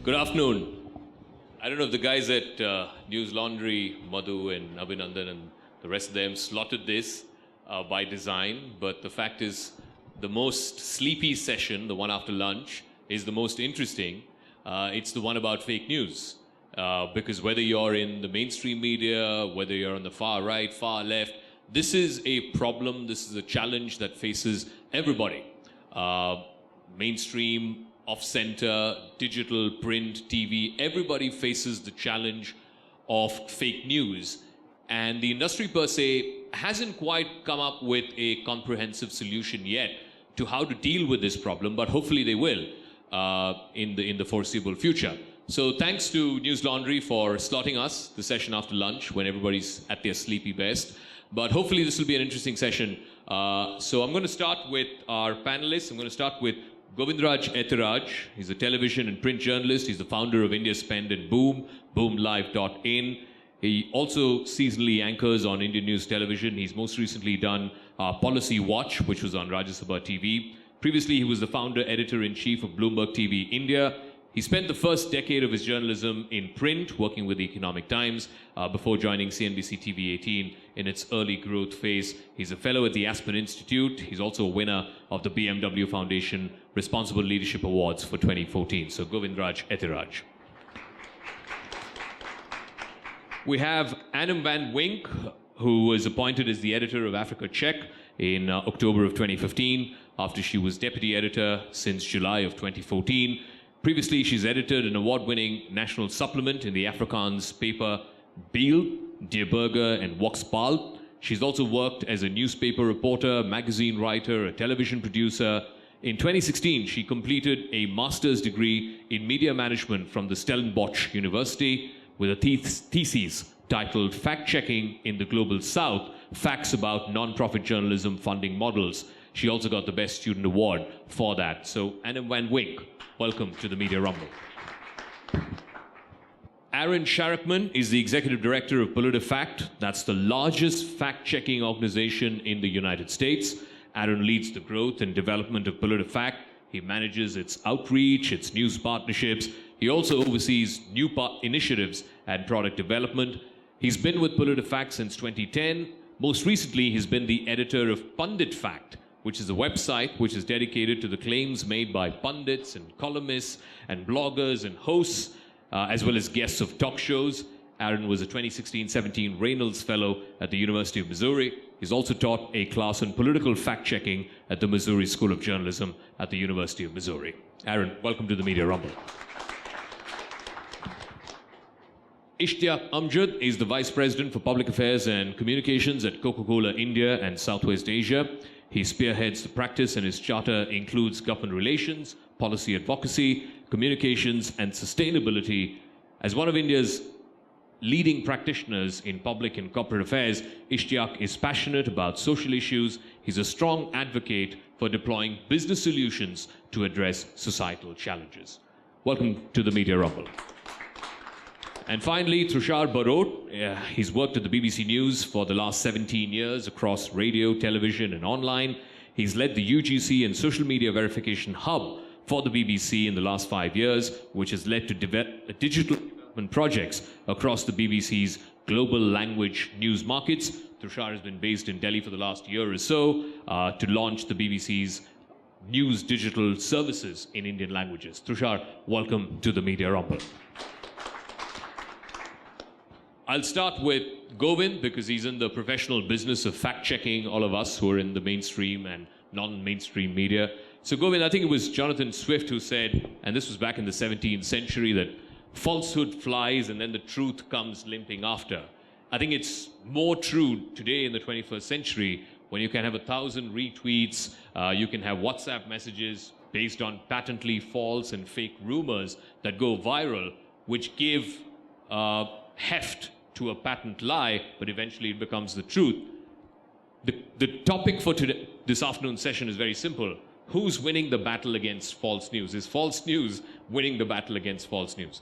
Good afternoon. I don't know if the guys at News Laundry, Madhu and Abhinandan and the rest of them slotted this by design, but the fact is the most sleepy session, the one after lunch, is the most interesting. It's the one about fake news. Because whether you're in the mainstream media, whether you're on the far right, far left, this is a problem, this is a challenge that faces everybody. Mainstream, off-center, digital, print, TV, everybody faces the challenge of fake news. And the industry per se hasn't quite come up with a comprehensive solution yet to how to deal with this problem, but hopefully they will in the foreseeable future. So thanks to News Laundry for slotting us the session after lunch when everybody's at their sleepy best. But hopefully this will be an interesting session. So I'm going to start with our panelists. I'm going to start with Govindraj Ethiraj. He's a television and print journalist. He's the founder of IndiaSpend and BOOM, boomlive.in. He also seasonally anchors on Indian News Television. He's most recently done Policy Watch, which was on Rajya Sabha TV. Previously, he was the founder, editor-in-chief of Bloomberg TV India. He spent the first decade of his journalism in print, working with the Economic Times, before joining CNBC TV18 in its early growth phase. He's a fellow at the Aspen Institute. He's also a winner of the BMW Foundation Responsible Leadership Awards for 2014. So Govindraj Ethiraj. We have Anim Van Wyk, who was appointed as the editor of Africa Check in October of 2015, after she was deputy editor since July of 2014. Previously, she's edited an award-winning national supplement in the Afrikaans paper Biel, Die Burger, and Volksblad. She's also worked as a newspaper reporter, magazine writer, a television producer. In 2016, she completed a master's degree in media management from the Stellenbosch University with a thesis titled Fact-Checking in the Global South, Facts About Non-Profit Journalism Funding Models. She also got the Best Student Award for that. So, Anim Van Wyk, welcome to the Media Rumble. Aaron Sharockman is the Executive Director of PolitiFacts. That's the largest fact-checking organization in the United States. Aaron leads the growth and development of PolitiFacts. He manages its outreach, its news partnerships. He also oversees new initiatives and product development. He's been with PolitiFacts since 2010. Most recently, he's been the editor of PunditFact, which is a website which is dedicated to the claims made by pundits and columnists and bloggers and hosts, as well as guests of talk shows. Aaron was a 2016-17 Reynolds Fellow at the University of Missouri. He's also taught a class on political fact-checking at the Missouri School of Journalism at the University of Missouri. Aaron, welcome to the Media Rumble. Ishteyaque Amjad is the Vice President for Public Affairs and Communications at Coca-Cola India and Southwest Asia. He spearheads the practice, and his charter includes government relations, policy advocacy, communications, and sustainability. As one of India's leading practitioners in public and corporate affairs, Ishteyaque is passionate about social issues. He's a strong advocate for deploying business solutions to address societal challenges. Welcome to the Media Rumble. And finally, Trushar Barot. He's worked at the BBC News for the last 17 years across radio, television, and online. He's led the UGC and social media verification hub for the BBC in the last 5 years, which has led to digital development projects across the BBC's global language news markets. Trushar has been based in Delhi for the last year or so to launch the BBC's news digital services in Indian languages. Trushar, welcome to the Media Rumble. I'll start with Govind, because he's in the professional business of fact-checking all of us who are in the mainstream and non-mainstream media. So Govind, I think it was Jonathan Swift who said, and this was back in the 17th century, that falsehood flies and then the truth comes limping after. I think it's more true today in the 21st century, when you can have 1,000 retweets, you can have WhatsApp messages based on patently false and fake rumors that go viral, which give heft to a patent lie, but eventually it becomes the truth. The topic for this afternoon's session is very simple. Who's winning the battle against false news? Is false news winning the battle against false news?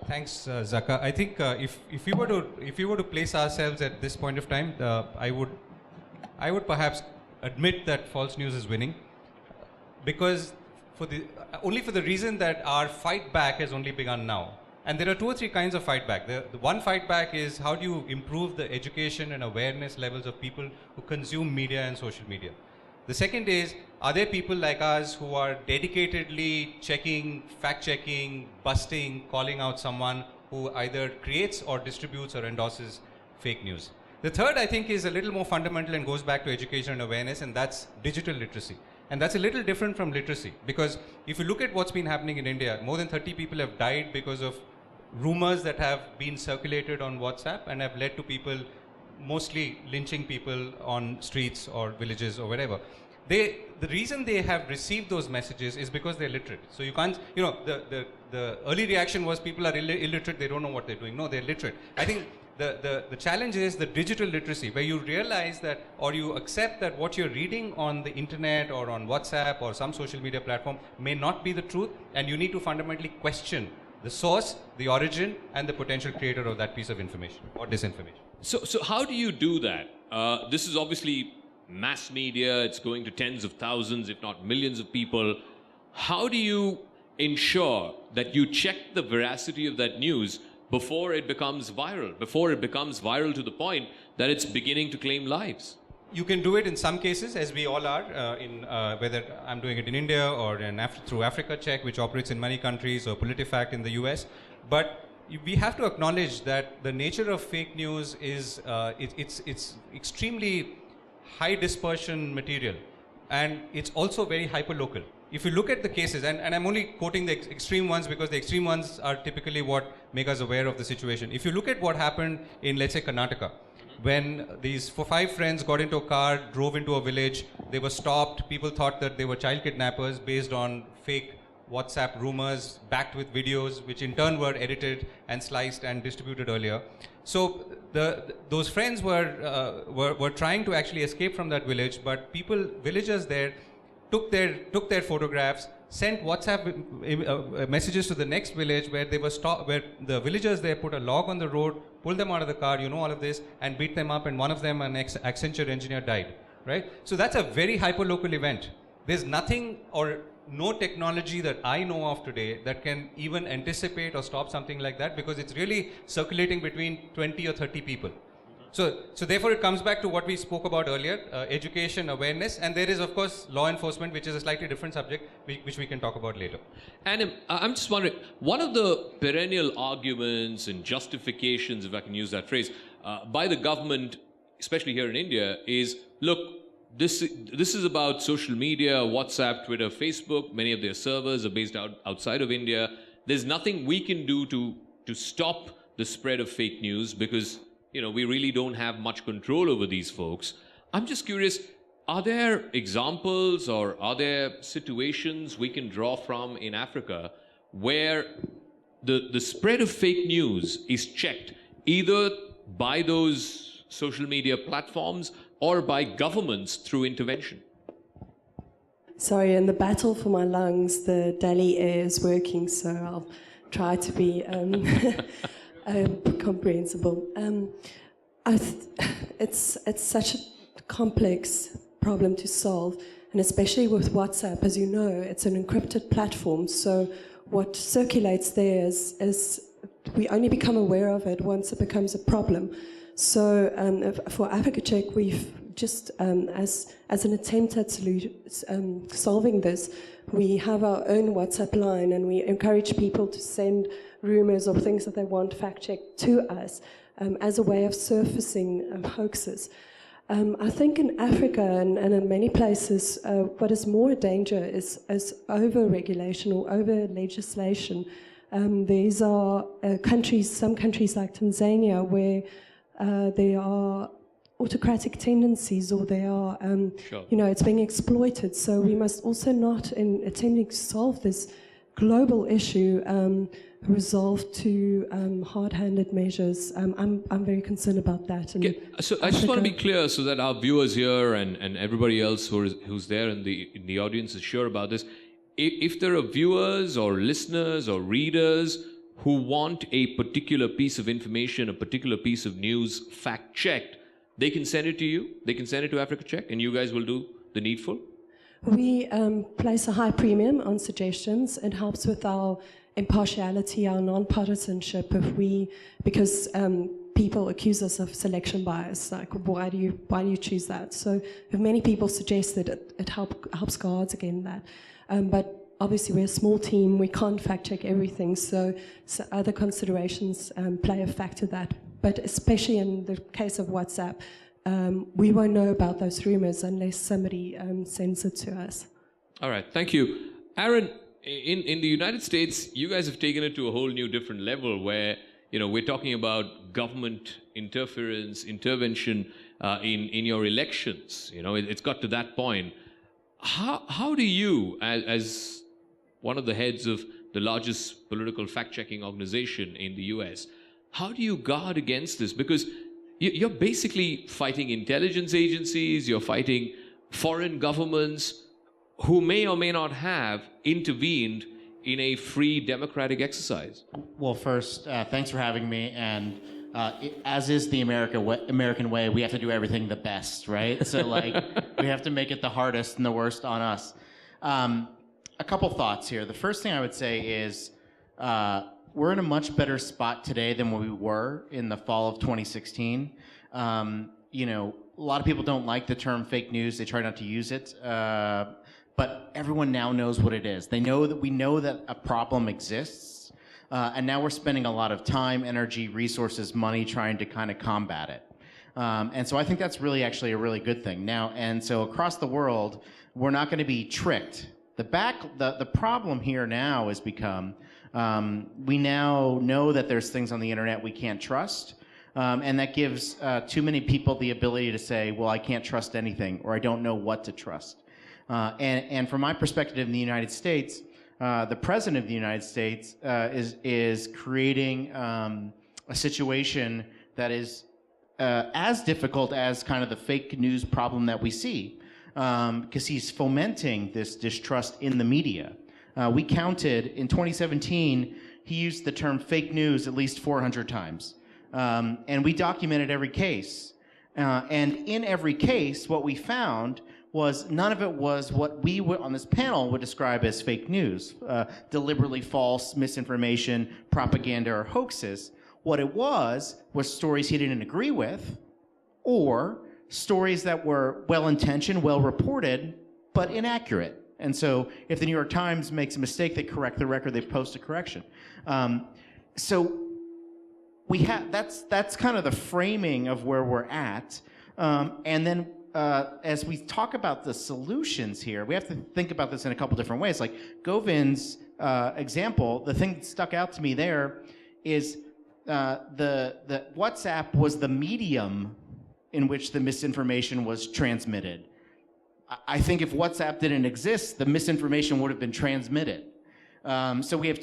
Thanks, Zakka. I think if we were to place ourselves at this point of time, I would perhaps admit that false news is winning, because only for the reason that our fight back has only begun now. And there are 2 or 3 kinds of fight back. The one fight back is how do you improve the education and awareness levels of people who consume media and social media. The second is, are there people like us who are dedicatedly checking, fact-checking, busting, calling out someone who either creates or distributes or endorses fake news. The third, I think, is a little more fundamental and goes back to education and awareness, and that's digital literacy. And that's a little different from literacy, because if you look at what's been happening in India, more than 30 people have died because of rumors that have been circulated on WhatsApp and have led to people mostly lynching people on streets or villages or wherever. The reason they have received those messages is because they're literate. So you can't, the early reaction was people are illiterate, they don't know what they're doing. No, they're literate. I think the challenge is the digital literacy, where you realize that, or you accept that what you're reading on the internet or on WhatsApp or some social media platform may not be the truth, and you need to fundamentally question the source, the origin, and the potential creator of that piece of information or disinformation. So how do you do that? This is obviously mass media. It's going to tens of thousands, if not millions of people. How do you ensure that you check the veracity of that news before it becomes viral, to the point that it's beginning to claim lives? You can do it in some cases, as we all are, whether I'm doing it in India or through Africa Check, which operates in many countries, or PolitiFact in the US. But we have to acknowledge that the nature of fake news is it's extremely high dispersion material, and it's also very hyperlocal. If you look at the cases, and I'm only quoting the extreme ones because the extreme ones are typically what make us aware of the situation. If you look at what happened in, let's say, Karnataka, when these 5 friends got into a car, drove into a village, they were stopped, people thought that they were child kidnappers based on fake WhatsApp rumors backed with videos, which in turn were edited and sliced and distributed earlier. So those friends were trying to actually escape from that village, but villagers there took their photographs, sent WhatsApp messages to the next village where they were where the villagers there put a log on the road, pulled them out of the car, all of this, and beat them up, and one of them, an Accenture engineer, died, right? So that's a very hyperlocal event. There's nothing or no technology that I know of today that can even anticipate or stop something like that, because it's really circulating between 20 or 30 people. So therefore it comes back to what we spoke about earlier, education, awareness, and there is, of course, law enforcement, which is a slightly different subject, which we can talk about later. And I'm just wondering, one of the perennial arguments and justifications, if I can use that phrase, by the government, especially here in India, is, look, this is about social media, WhatsApp, Twitter, Facebook. Many of their servers are based outside of India. There's nothing we can do to stop the spread of fake news, because we really don't have much control over these folks. I'm just curious, are there examples or are there situations we can draw from in Africa where the spread of fake news is checked either by those social media platforms or by governments through intervention? Sorry, in the battle for my lungs, the Delhi air is working, so I'll try to be comprehensible. It's such a complex problem to solve, and especially with WhatsApp, as you know, it's an encrypted platform. So what circulates there is we only become aware of it once it becomes a problem. So for Africa Check, we've just as an attempt at solving this, we have our own WhatsApp line, and we encourage people to send rumors or things that they want fact-checked to us as a way of surfacing hoaxes. I think in Africa and in many places, what is more a danger is over-regulation or over-legislation. These are some countries like Tanzania, where there are autocratic tendencies, or they are, Sure. It's being exploited. So we must also not, in attempting to solve this global issue, resolve to hard-handed measures. I'm very concerned about that. So I just want to be clear so that our viewers here and everybody else who's there in the audience is sure about this. If there are viewers or listeners or readers who want a particular piece of information, a particular piece of news fact-checked, they can send it to you, they can send it to Africa Check, and you guys will do the needful? We place a high premium on suggestions. It helps with our impartiality, our non-partisanship. Because people accuse us of selection bias, like why do you choose that? So if many people suggest that it helps guards against that. But obviously we're a small team, we can't fact check everything, so other considerations play a factor that. But especially in the case of WhatsApp, we won't know about those rumors unless somebody sends it to us. All right, thank you. Aaron, in the United States, you guys have taken it to a whole new different level where, we're talking about government intervention in your elections. It's got to that point. How do you, as one of the heads of the largest political fact-checking organization in the US, how do you guard against this? Because you're basically fighting intelligence agencies, you're fighting foreign governments who may or may not have intervened in a free democratic exercise. Well, first, thanks for having me. And as is the American way, we have to do everything the best, right? So, we have to make it the hardest and the worst on us. A couple thoughts here. The first thing I would say is we're in a much better spot today than we were in the fall of 2016. A lot of people don't like the term fake news. They try not to use it. But everyone now knows what it is. We know that a problem exists, and now we're spending a lot of time, energy, resources, money trying to kind of combat it. And so I think that's really actually a really good thing. Now, and so across the world, we're not going to be tricked. The problem here now has become, we now know that there's things on the internet we can't trust, and that gives too many people the ability to say, well, I can't trust anything, or I don't know what to trust. And from my perspective in the United States, the President of the United States is creating a situation that is as difficult as kind of the fake news problem that we see, because he's fomenting this distrust in the media. We counted, in 2017, he used the term fake news at least 400 times. And we documented every case. And in every case, what we found was none of it was what we on this panel would describe as fake news, deliberately false, misinformation, propaganda, or hoaxes. What it was stories he didn't agree with, or stories that were well-intentioned, well-reported, but inaccurate. And so if the New York Times makes a mistake, they correct the record, they post a correction. So we have that's kind of the framing of where we're at. And then as we talk about the solutions here, we have to think about this in a couple different ways. Like Govind's example, the thing that stuck out to me there is the WhatsApp was the medium in which the misinformation was transmitted. I think if WhatsApp didn't exist, the misinformation would have been transmitted. So we have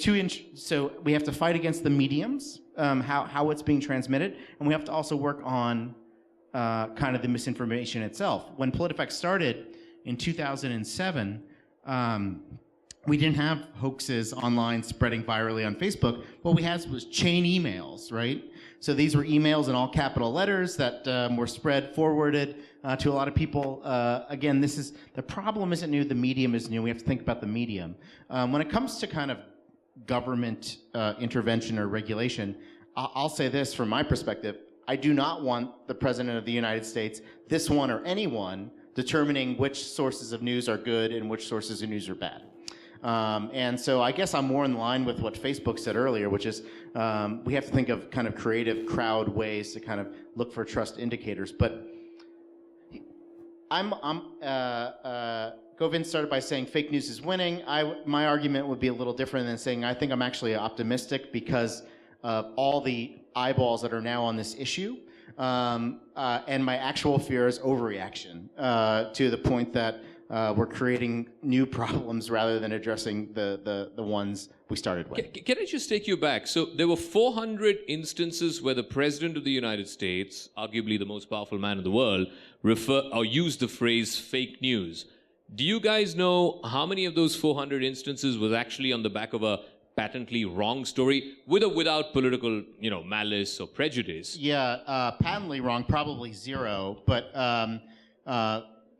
so we have to fight against the mediums, how it's being transmitted, and we have to also work on kind of the misinformation itself. When PolitiFacts started in 2007, we didn't have hoaxes online spreading virally on Facebook. What we had was chain emails, right? So these were emails in all capital letters that were forwarded to a lot of people. Again, the problem isn't new, the medium is new. We have to think about the medium. When it comes to kind of government intervention or regulation, I'll say this from my perspective. I do not want the President of the United States, this one or anyone, determining which sources of news are good and which sources of news are bad. And so I guess I'm more in line with what Facebook said earlier, which is we have to think of kind of creative crowd ways to kind of look for trust indicators. But Govind started by saying fake news is winning. My argument would be a little different than saying I think I'm actually optimistic because of all the eyeballs that are now on this issue. And my actual fear is overreaction to the point that we're creating new problems rather than addressing the ones we started with. Can I just take you back? So there were 400 instances where the President of the United States, arguably the most powerful man in the world, used the phrase fake news. Do you guys know how many of those 400 instances was actually on the back of a patently wrong story, with or without political, malice or prejudice? Yeah, patently wrong, probably zero. But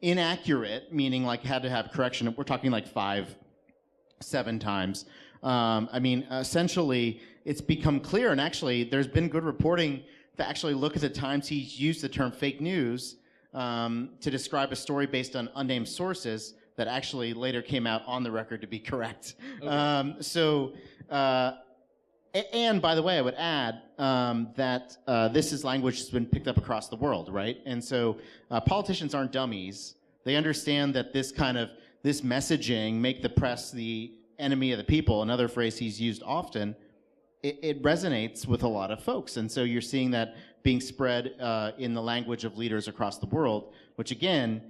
inaccurate, meaning like had to have correction. We're talking like 5-7 times. Essentially, it's become clear, and actually, there's been good reporting to actually look at the times he's used the term fake news to describe a story based on unnamed sources that actually later came out on the record to be correct. Okay. And by the way, I would add that this is language that's been picked up across the world, right? And so politicians aren't dummies. They understand that this messaging, make the press the enemy of the people, another phrase he's used often, it resonates with a lot of folks. And so you're seeing that being spread in the language of leaders across the world, which again,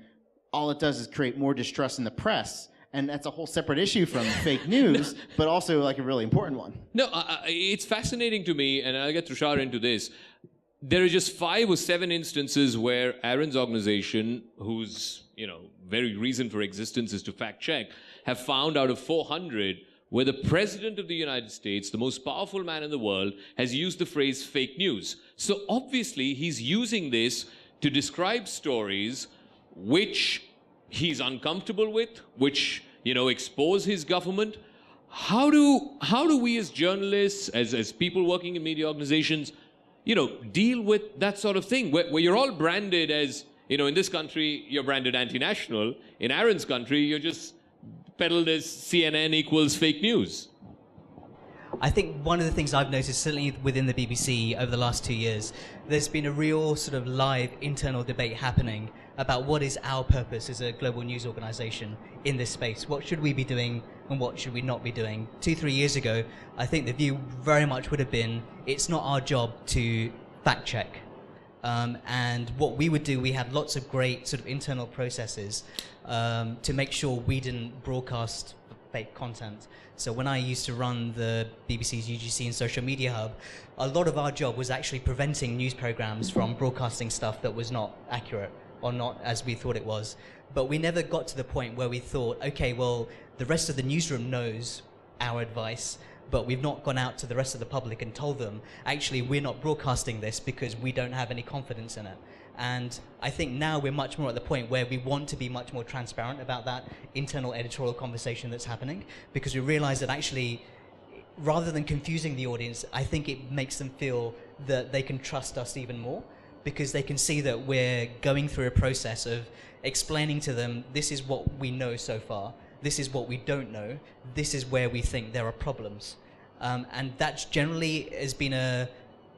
all it does is create more distrust in the press. And that's a whole separate issue from fake news, but also like a really important one. No, it's fascinating to me, and I'll get Trushar into this. There are just 5 or 7 instances where Aaron's organization, whose very reason for existence is to fact check, have found out of 400 where the President of the United States, the most powerful man in the world, has used the phrase fake news. So obviously he's using this to describe stories which he's uncomfortable with, which expose his government. How do we as journalists, as people working in media organizations, deal with that sort of thing where you're all branded as, in this country you're branded anti-national, in Aaron's country you're just peddled as CNN equals fake news? I think one of the things I've noticed, certainly within the BBC over the last 2 years, there's been a real sort of live internal debate happening about what is our purpose as a global news organization in this space. What should we be doing and what should we not be doing? 2-3 years ago, I think the view very much would have been, it's not our job to fact check. And what we would do, we had lots of great sort of internal processes to make sure we didn't broadcast fake content. So when I used to run the BBC's UGC and social media hub, a lot of our job was actually preventing news programs from broadcasting stuff that was not accurate or not as we thought it was. But we never got to the point where we thought, okay, well, the rest of the newsroom knows our advice, but we've not gone out to the rest of the public and told them, actually, we're not broadcasting this because we don't have any confidence in it. And I think now we're much more at the point where we want to be much more transparent about that internal editorial conversation that's happening, because we realize that actually, rather than confusing the audience, I think it makes them feel that they can trust us even more, because they can see that we're going through a process of explaining to them, this is what we know so far, this is what we don't know, this is where we think there are problems. And that generally has been a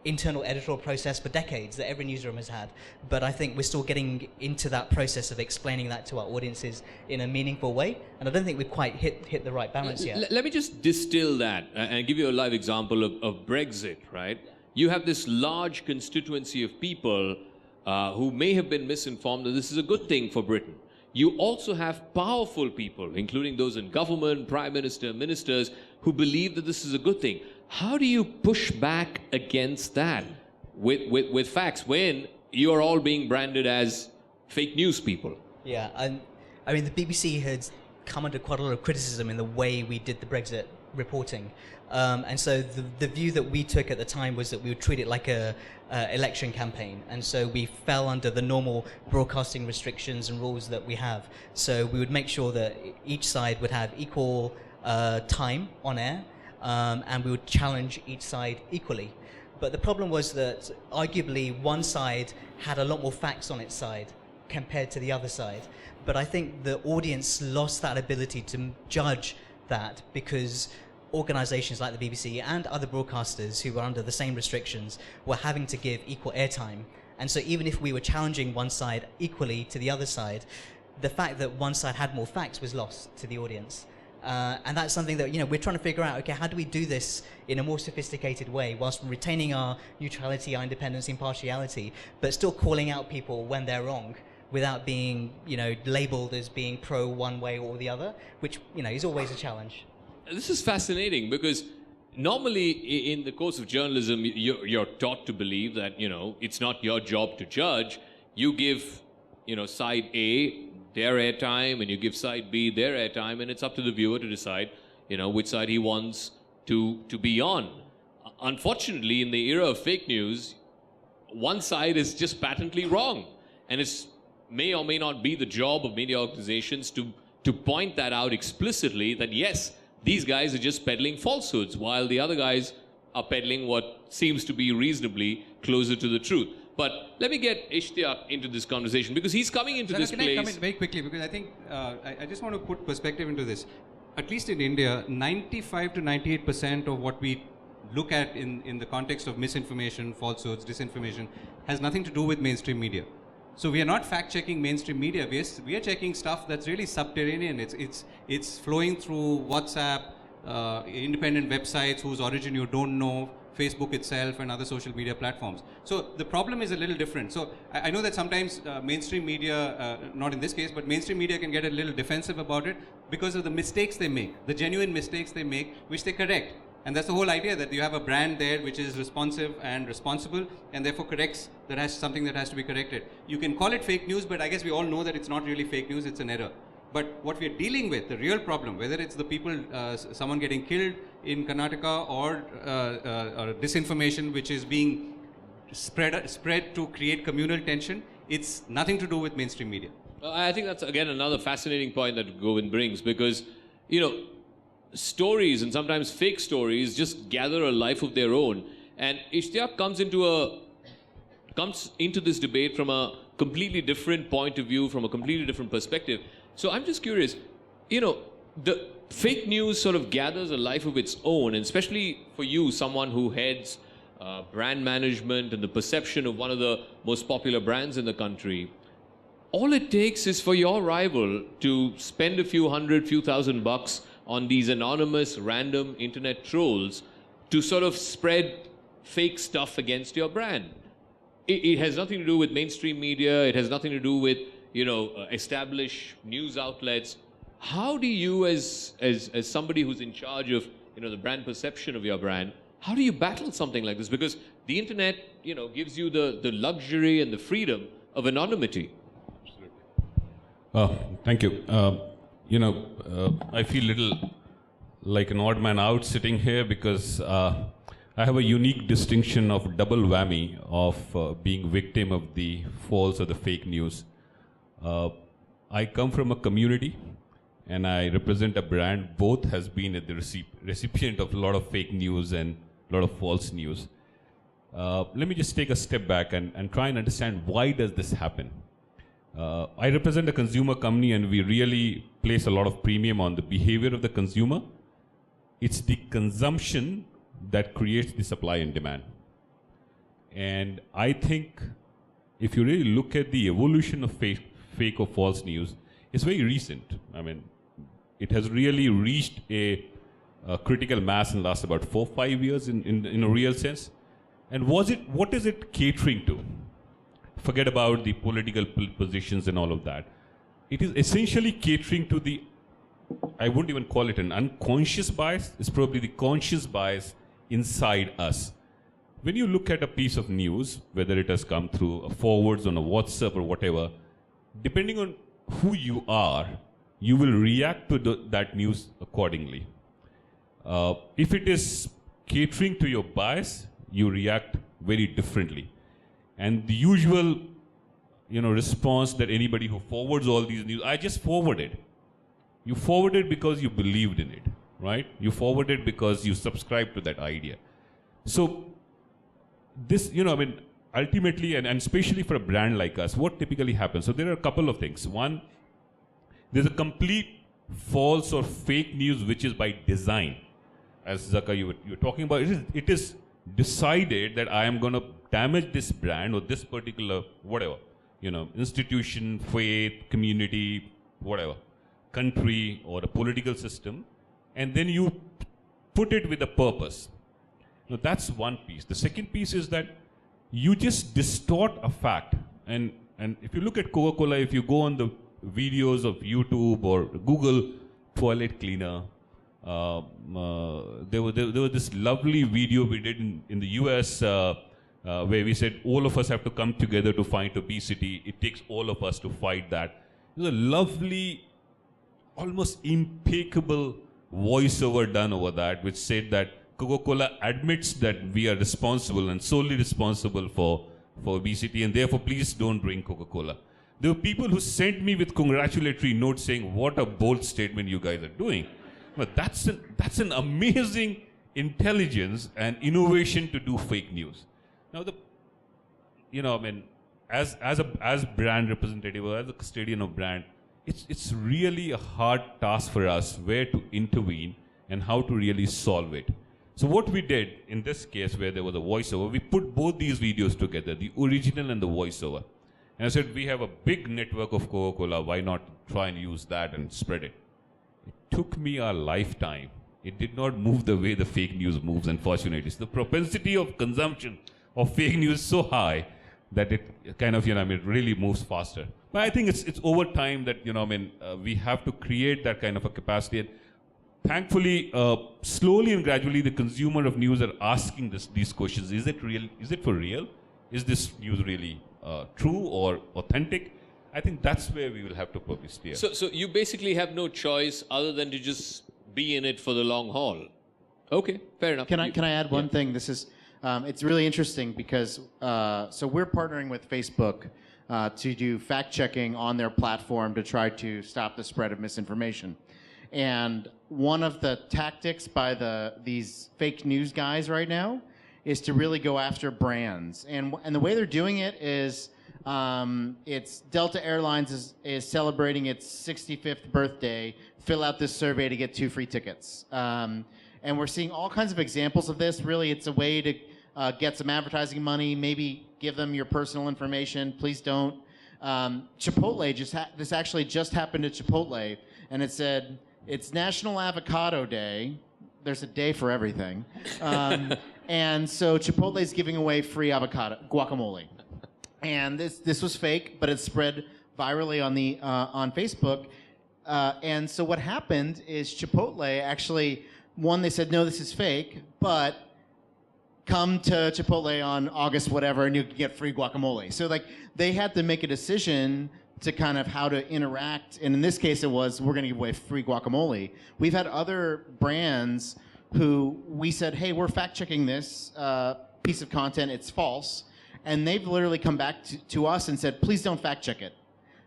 internal editorial process for decades that every newsroom has had. But I think we're still getting into that process of explaining that to our audiences in a meaningful way. And I don't think we've quite hit the right balance yet. Let me just distill that and give you a live example of Brexit, right? You have this large constituency of people who may have been misinformed that this is a good thing for Britain. You also have powerful people, including those in government, prime minister, ministers, who believe that this is a good thing. How do you push back against that with facts when you're all being branded as fake news people? Yeah, and I mean, the BBC had come under quite a lot of criticism in the way we did the Brexit reporting. And so the view that we took at the time was that we would treat it like a election campaign. And so we fell under the normal broadcasting restrictions and rules that we have. So we would make sure that each side would have equal time on air, and we would challenge each side equally. But the problem was that arguably one side had a lot more facts on its side compared to the other side. But I think the audience lost that ability to judge that, because organizations like the BBC and other broadcasters who were under the same restrictions were having to give equal airtime. And so even if we were challenging one side equally to the other side, the fact that one side had more facts was lost to the audience. And that's something that we're trying to figure out, okay, how do we do this in a more sophisticated way whilst retaining our neutrality, our independence, impartiality, but still calling out people when they're wrong without being labeled as being pro one way or the other, which is always a challenge. This is fascinating because normally in the course of journalism, you're taught to believe that, it's not your job to judge. You give, side A their airtime and you give side B their airtime, and it's up to the viewer to decide, which side he wants to be on. Unfortunately, in the era of fake news, one side is just patently wrong. And it's may or may not be the job of media organizations to point that out explicitly, that yes, these guys are just peddling falsehoods, while the other guys are peddling what seems to be reasonably closer to the truth. But let me get Ishteyaque into this conversation, because he's coming into this Can place. I come in very quickly, because I think I just want to put perspective into this. At least in India, 95 to 98% of what we look at in the context of misinformation, falsehoods, disinformation, has nothing to do with mainstream media. So we are not fact-checking mainstream media. We are checking stuff that's really subterranean. It's flowing through WhatsApp, independent websites whose origin you don't know, Facebook itself, and other social media platforms. So the problem is a little different. So I know that sometimes mainstream media, not in this case, but mainstream media can get a little defensive about it because of the mistakes they make, the genuine mistakes they make, which they correct. And that's the whole idea, that you have a brand there which is responsive and responsible, and therefore corrects something that has to be corrected. You can call it fake news, but I guess we all know that it's not really fake news, it's an error. But what we are dealing with, the real problem, whether it's the people, someone getting killed in Karnataka, or disinformation which is being spread to create communal tension, it's nothing to do with mainstream media. I think that's, again, another fascinating point that Govind brings, because, stories, and sometimes fake stories, just gather a life of their own. And Ishteyaque comes into this debate from a completely different point of view, from a completely different perspective. So I'm just curious, the fake news sort of gathers a life of its own, and especially for you, someone who heads brand management and the perception of one of the most popular brands in the country. All it takes is for your rival to spend a few thousand bucks on these anonymous, random internet trolls to sort of spread fake stuff against your brand. It has nothing to do with mainstream media. It has nothing to do with, established news outlets. How do you, as somebody who's in charge of, the brand perception of your brand, how do you battle something like this? Because the internet, gives you the luxury and the freedom of anonymity. Thank you. I feel a little like an odd man out sitting here, because I have a unique distinction of double whammy of being victim of the false or the fake news. I come from a community and I represent a brand. Both has been at the recipient of a lot of fake news and a lot of false news. Let me just take a step back and try and understand, why does this happen? I represent a consumer company, and we really place a lot of premium on the behavior of the consumer. It's the consumption that creates the supply and demand. And I think if you really look at the evolution of fake or false news, it's very recent. I mean, it has really reached a critical mass in the last about 4 or 5 years in a real sense. And what is it catering to? Forget about the political positions and all of that. It is essentially catering to the, I wouldn't even call it an unconscious bias, it's probably the conscious bias inside us. When you look at a piece of news, whether it has come through forwards on a WhatsApp or whatever, depending on who you are, you will react to that news accordingly. If it is catering to your bias, you react very differently. And the usual, response that anybody who forwards all these news, I just forwarded. You forwarded because you believed in it, right? You forwarded because you subscribed to that idea. So this, ultimately, and especially for a brand like us, what typically happens? So there are a couple of things. One, there's a complete false or fake news which is by design. As Zakka, you were talking about, it is decided that I am going to damage this brand or this particular whatever, institution, faith, community, whatever, country or a political system, and then you put it with a purpose. Now that's one piece. The second piece is that you just distort a fact. And if you look at Coca-Cola, if you go on the videos of YouTube or Google toilet cleaner, there was this lovely video we did in the US where we said all of us have to come together to fight obesity. It takes all of us to fight that. It was a lovely, almost impeccable voiceover done over that, which said that Coca-Cola admits that we are responsible and solely responsible for obesity, and therefore please don't drink Coca-Cola. There were people who sent me with congratulatory notes saying, what a bold statement you guys are doing. But that's an amazing intelligence and innovation to do fake news. Now, as brand representative or as a custodian of brand, it's really a hard task for us where to intervene and how to really solve it. So what we did in this case where there was a voiceover, we put both these videos together, the original and the voiceover. And I said, we have a big network of Coca-Cola, why not try and use that and spread it? It took me a lifetime. It did not move the way the fake news moves, unfortunately. So the propensity of consumption of fake news is so high that it kind of, it really moves faster. But I think it's over time that, we have to create that kind of a capacity. And thankfully, slowly and gradually, the consumer of news are asking these questions. Is it real? Is it for real? Is this news really true or authentic? I think that's where we will have to probably steer. So you basically have no choice other than to just be in it for the long haul. Okay, fair enough. Can I add one thing? This is it's really interesting because so we're partnering with Facebook to do fact checking on their platform to try to stop the spread of misinformation. And one of the tactics by these fake news guys right now is to really go after brands. And the way they're doing it is it's Delta Airlines is celebrating its 65th birthday. Fill out this survey to get 2 free tickets. And we're seeing all kinds of examples of this. Really, it's a way to get some advertising money, maybe give them your personal information. Please don't. Chipotle, this actually just happened at Chipotle, and it said, it's National Avocado Day. There's a day for everything. And so Chipotle is giving away free guacamole. And this was fake, but it spread virally on Facebook. And so what happened is Chipotle actually, they said, no, this is fake, but come to Chipotle on August whatever and you can get free guacamole. So they had to make a decision to kind of how to interact. And in this case, it was, we're going to give away free guacamole. We've had other brands who we said, hey, we're fact-checking this piece of content. It's false. And they've literally come back to us and said, please don't fact-check it.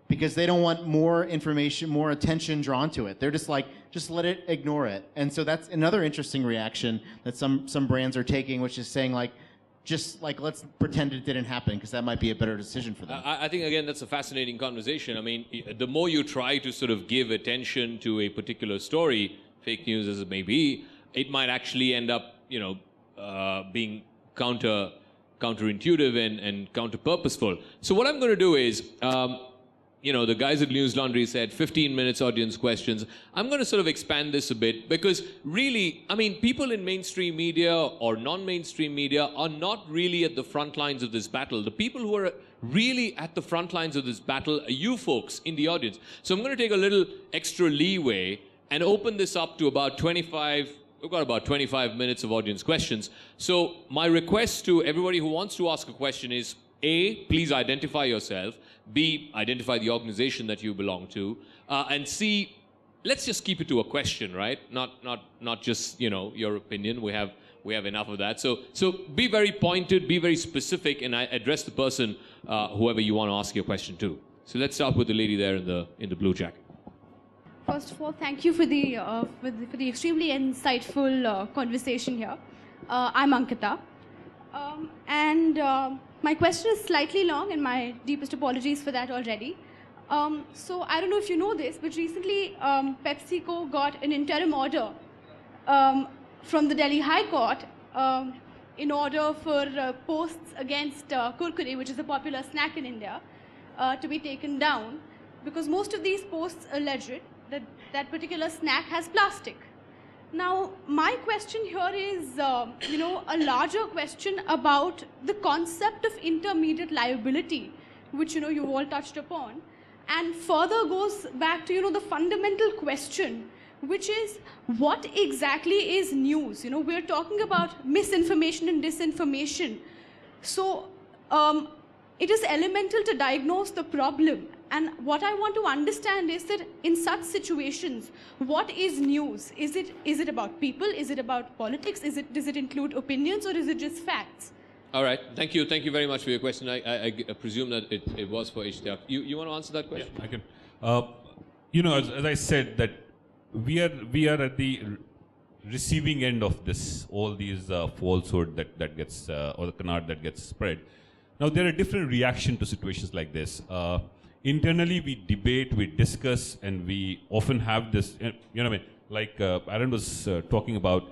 Because they don't want more information, more attention drawn to it. They're just like, just let it, ignore it. And so that's another interesting reaction that some brands are taking, which is saying let's pretend it didn't happen, because that might be a better decision for them. I think, again, that's a fascinating conversation. I mean, the more you try to sort of give attention to a particular story, fake news as it may be, it might actually end up, being counterintuitive and counter-purposeful. So what I'm going to do is, the guys at News Laundry said 15 minutes audience questions. I'm going to sort of expand this a bit because really, I mean, people in mainstream media or non-mainstream media are not really at the front lines of this battle. The people who are really at the front lines of this battle are you folks in the audience. So I'm going to take a little extra leeway and open this up to about 25. We've got about 25 minutes of audience questions. So my request to everybody who wants to ask a question is, A, please identify yourself. B, identify the organization that you belong to. And C, let's just keep it to a question, right? Not just, your opinion. We have enough of that. So be very pointed, be very specific, and address the person, whoever you want to ask your question to. So let's start with the lady there in the blue jacket. First of all, thank you for the extremely insightful conversation here. I'm Ankita, and my question is slightly long, and my deepest apologies for that already. So I don't know if you know this, but recently PepsiCo got an interim order from the Delhi High Court in order for posts against Kurkure, which is a popular snack in India, to be taken down, because most of these posts allege that particular snack has plastic. Now, my question here is, a larger question about the concept of intermediate liability, which, you've all touched upon, and further goes back to, the fundamental question, which is, what exactly is news? We're talking about misinformation and disinformation. So, it is elemental to diagnose the problem. And what I want to understand is that in such situations, what is news? Is it about people? Is it about politics? Does it include opinions, or is it just facts? All right. Thank you. Thank you very much for your question. I presume that it was for Ishteyaque. You want to answer that question? Yeah, I can. As I said, that we are at the receiving end of this, all these falsehood that gets, or the canard that gets spread. Now, there are different reactions to situations like this. Internally, we debate, we discuss, and we often have this, like Aaron was talking about,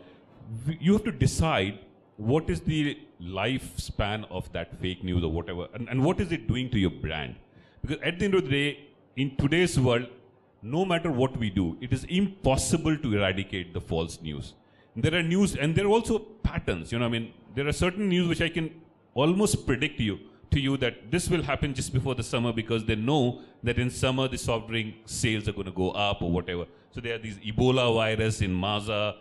you have to decide what is the lifespan of that fake news or whatever, and what is it doing to your brand. Because at the end of the day, in today's world, no matter what we do, it is impossible to eradicate the false news. There are news, and there are also patterns. There are certain news which I can almost predict to you that this will happen just before the summer, because they know that in summer the soft drink sales are going to go up or whatever. So there are these Ebola virus in Maza,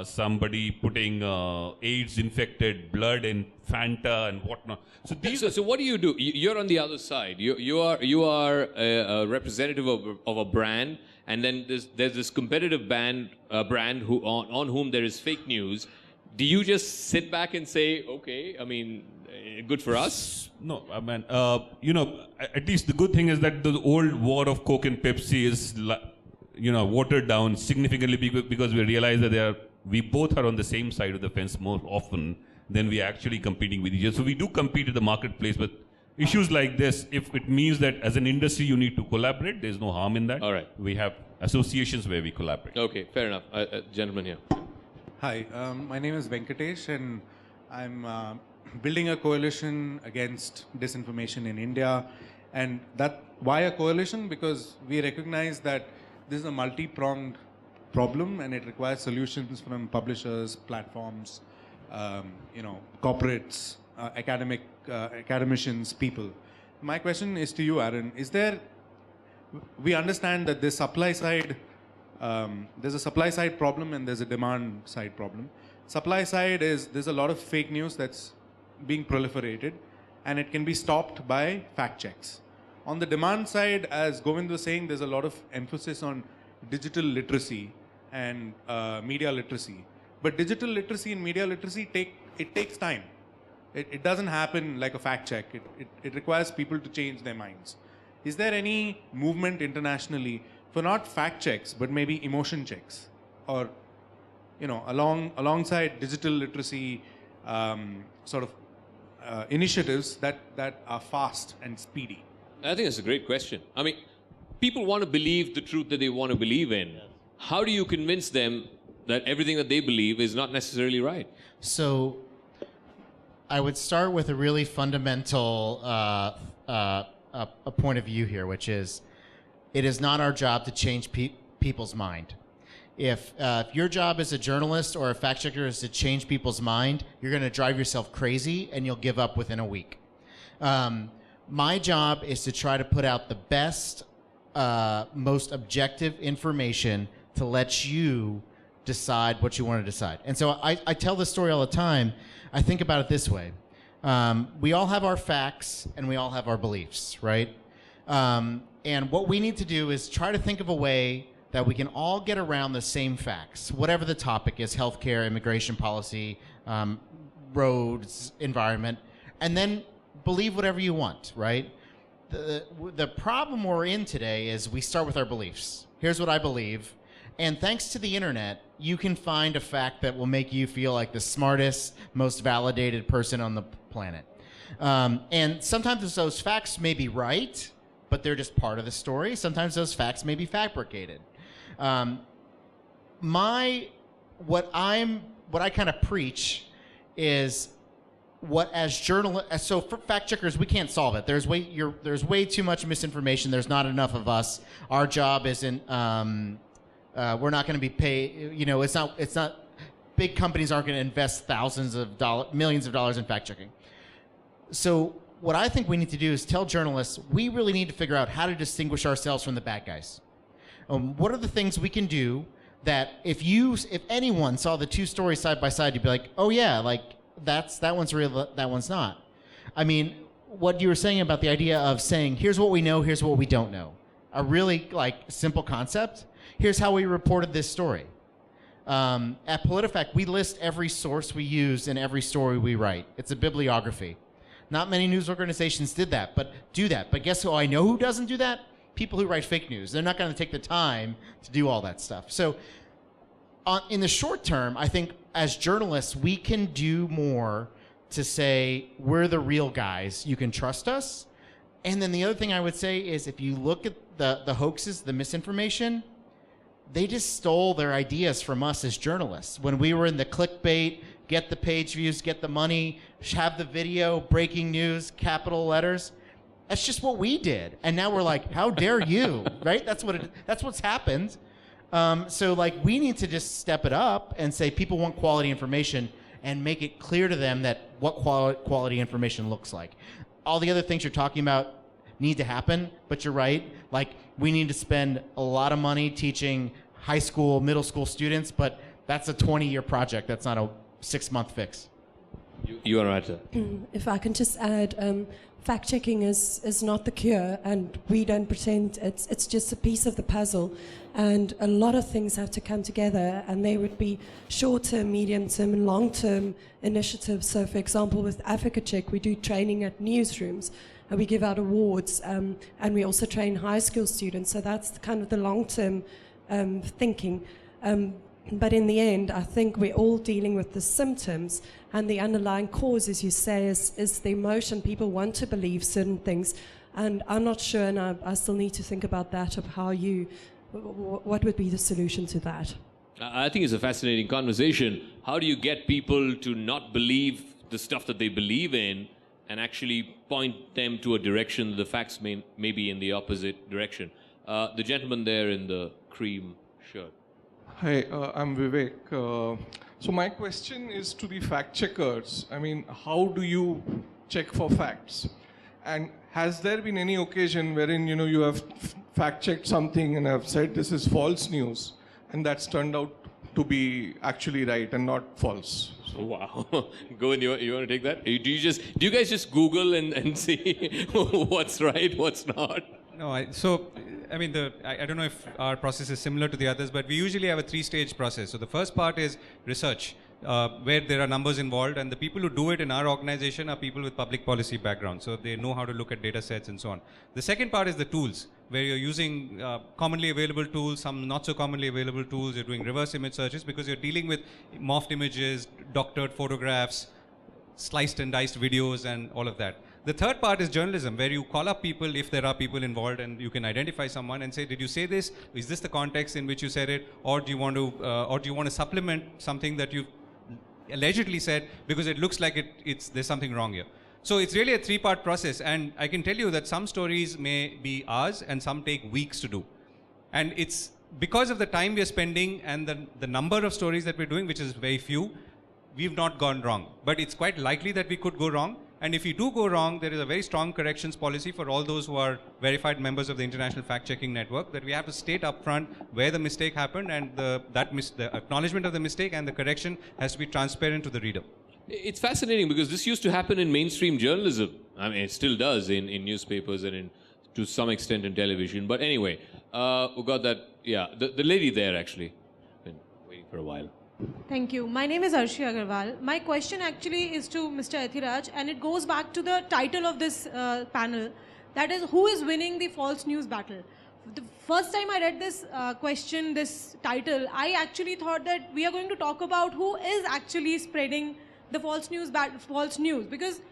somebody putting AIDS-infected blood in Fanta and whatnot. So what do? You're on the other side. You are a representative of a brand, and then there's this competitive brand who on whom there is fake news. Do you just sit back and say, okay, good for us? No, at least the good thing is that the old war of Coke and Pepsi is, watered down significantly because we realize that we both are on the same side of the fence more often than we are actually competing with each other. So we do compete in the marketplace, but issues like this, if it means that as an industry you need to collaborate, there's no harm in that. All right. We have associations where we collaborate. Okay, fair enough. Gentleman here. Hi, my name is Venkatesh, and I'm building a coalition against disinformation in India. And why a coalition? Because we recognize that this is a multi-pronged problem, and it requires solutions from publishers, platforms, corporates, academicians, people. My question is to you, Aaron. We understand that there's a supply side problem and there's a demand side problem. Supply side is there's a lot of fake news that's being proliferated, and it can be stopped by fact checks. On the demand side, as Govind was saying, there's a lot of emphasis on digital literacy and media literacy. But digital literacy and media literacy takes time. It doesn't happen like a fact check. It requires people to change their minds. Is there any movement internationally for not fact checks, but maybe emotion checks, or alongside digital literacy initiatives that are fast and speedy? I think that's a great question. People want to believe the truth that they want to believe in. Yes. How do you convince them that everything that they believe is not necessarily right? So I would start with a really fundamental a point of view here, which is it is not our job to change people's mind. If your job as a journalist or a fact checker is to change people's mind, you're going to drive yourself crazy and you'll give up within a week. My job is to try to put out the best, most objective information to let you decide what you want to decide. And so I tell this story all the time. I think about it this way. We all have our facts and we all have our beliefs, right? And what we need to do is try to think of a way that we can all get around the same facts, whatever the topic is: healthcare, immigration policy, roads, environment, and then believe whatever you want, right? The problem we're in today is we start with our beliefs. Here's what I believe. And thanks to the internet, you can find a fact that will make you feel like the smartest, most validated person on the planet. And sometimes those facts may be right, but they're just part of the story. Sometimes those facts may be fabricated. What I kind of preach is what as journalists, so for fact checkers, we can't solve it. There's way too much misinformation. There's not enough of us. Our job isn't, we're not going to be paid, it's not, big companies aren't going to invest millions of dollars in fact checking. So what I think we need to do is tell journalists, we really need to figure out how to distinguish ourselves from the bad guys. What are the things we can do that if anyone saw the two stories side by side, you'd be like, oh yeah, like that one's real, that one's not. I mean, what you were saying about the idea of saying, here's what we know, here's what we don't know. A really simple concept. Here's how we reported this story. At PolitiFact, we list every source we use in every story we write. It's a bibliography. Not many news organizations do that. But guess who I know who doesn't do that? People who write fake news. They're not going to take the time to do all that stuff. So in the short term, I think as journalists, we can do more to say, we're the real guys. You can trust us. And then the other thing I would say is if you look at the hoaxes, the misinformation, they just stole their ideas from us as journalists. When we were in the clickbait, get the page views, get the money, have the video, breaking news, capital letters, that's just what we did. And now we're like, how dare you, right? That's what's happened. So like we need to just step it up and say people want quality information and make it clear to them that what quality information looks like. All the other things you're talking about need to happen, but you're right. Like we need to spend a lot of money teaching high school, middle school students, but that's a 20-year project. That's not a 6-month fix. You are right. If I can just add, fact-checking is not the cure, and we don't pretend it's just a piece of the puzzle, and a lot of things have to come together, and they would be short-term, medium-term, and long-term initiatives. So, for example, with Africa Check, we do training at newsrooms, and we give out awards, and we also train high school students, so that's kind of the long-term thinking. But in the end, I think we're all dealing with the symptoms, and the underlying cause, as you say, is the emotion. People want to believe certain things, and I'm not sure, and I still need to think about that, of what would be the solution to that. I think it's a fascinating conversation. How do you get people to not believe the stuff that they believe in and actually point them to a direction? The facts may be in the opposite direction. The gentleman there in the cream shirt. Hi, I'm Vivek. So my question is to the fact checkers. I mean, how do you check for facts? And has there been any occasion wherein you have fact checked something and have said this is false news, and that's turned out to be actually right and not false? So. Wow. Govind, you want to take that? Do you guys just Google and see what's right, what's not? No, I don't know if our process is similar to the others, but we usually have a 3-stage process. So the first part is research, where there are numbers involved, and the people who do it in our organization are people with public policy background, so they know how to look at data sets and so on. The second part is the tools, where you're using commonly available tools, some not so commonly available tools. You're doing reverse image searches because you're dealing with morphed images, doctored photographs, sliced and diced videos, and all of that. The third part is journalism, where you call up people if there are people involved, and you can identify someone and say, "Did you say this? Is this the context in which you said it, or do you want to supplement something that you allegedly said because it looks like there's something wrong here?" So it's really a 3-part process, and I can tell you that some stories may be ours and some take weeks to do, and it's because of the time we are spending and the number of stories that we're doing, which is very few. We've not gone wrong, but it's quite likely that we could go wrong. And if we do go wrong, there is a very strong corrections policy for all those who are verified members of the International Fact-Checking Network, that we have to state up front where the mistake happened, and the acknowledgement of the mistake and the correction has to be transparent to the reader. It's fascinating because this used to happen in mainstream journalism. I mean, it still does in newspapers and to some extent in television. But anyway, we got that. Yeah, the lady there actually. Been waiting for a while. Thank you. My name is Asha Agarwals. My question actually is to Mr. Ethiraj, and it goes back to the title of this panel, that is, who is winning the false news battle? The first time I read this question, this title, I actually thought that we are going to talk about who is actually spreading the false news, because,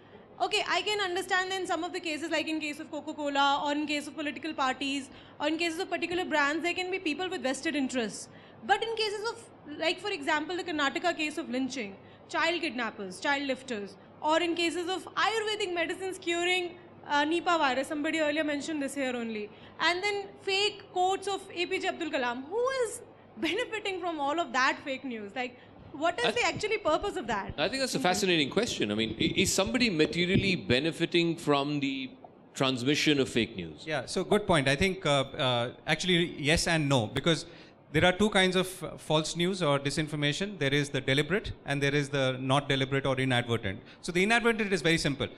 okay, I can understand in some of the cases, like in case of Coca-Cola, or in case of political parties, or in cases of particular brands, there can be people with vested interests. But in cases of, like for example, the Karnataka case of lynching, child kidnappers, child lifters, or in cases of Ayurvedic medicines curing Nipah virus, somebody earlier mentioned this here only, and then fake quotes of APJ Abdul Kalam, who is benefiting from all of that fake news? Like, what is the actually purpose of that? I think that's a fascinating question. I mean, is somebody materially benefiting from the transmission of fake news? Yeah, so good point. I think actually yes and no, because there are two kinds of false news or disinformation. There is the deliberate and there is the not deliberate or inadvertent. So the inadvertent is very simple.